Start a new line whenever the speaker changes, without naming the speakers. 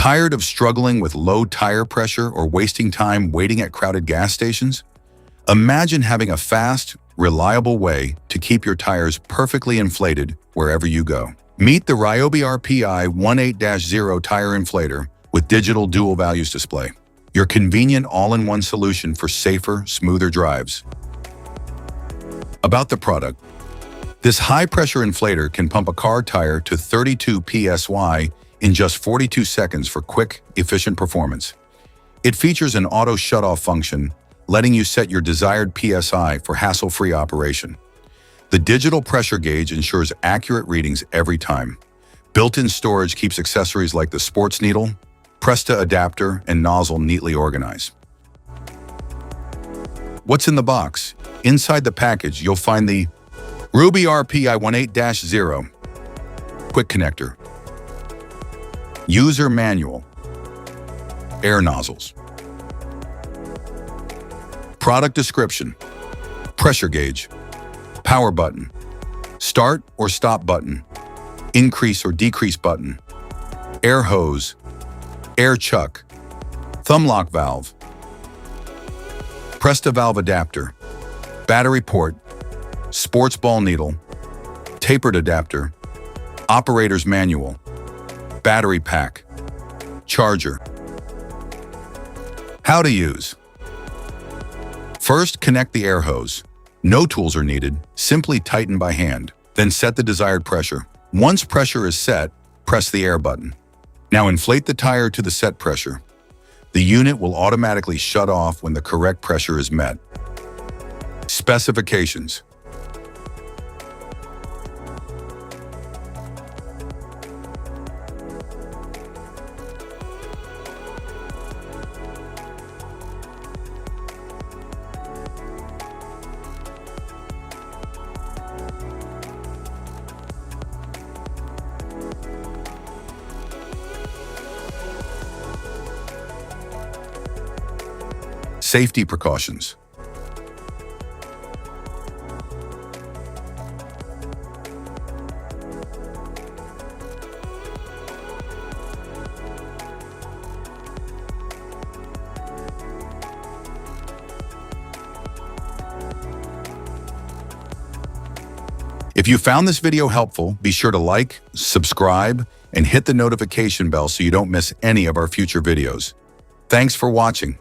Tired of struggling with low tire pressure or wasting time waiting at crowded gas stations? Imagine having a fast, reliable way to keep your tires perfectly inflated wherever you go. Meet the Ryobi RPI18-0 tire inflator with digital dual values display. Your convenient all-in-one solution for safer, smoother drives. About the product. This high-pressure inflator can pump a car tire to 32 psi in just 42 seconds for quick, efficient performance. It features an auto shut-off function, letting you set your desired PSI for hassle-free operation. The digital pressure gauge ensures accurate readings every time. Built-in storage keeps accessories like the sports needle, Presta adapter, and nozzle neatly organized. What's in the box? Inside the package, you'll find the Ryobi RPI18-0 quick connector, user manual, air nozzles, product description, pressure gauge, power button, start or stop button, increase or decrease button, air hose, air chuck, thumb lock valve, Presta valve adapter, battery port, sports ball needle, tapered adapter, operator's manual, battery pack, charger. How to use. First, connect the air hose. No tools are needed, simply tighten by hand. Then set the desired pressure. Once pressure is set, press the air button. Now inflate the tire to the set pressure. The unit will automatically shut off when the correct pressure is met. Specifications. Safety precautions. If you found this video helpful, be sure to like, subscribe, and hit the notification bell so you don't miss any of our future videos. Thanks for watching.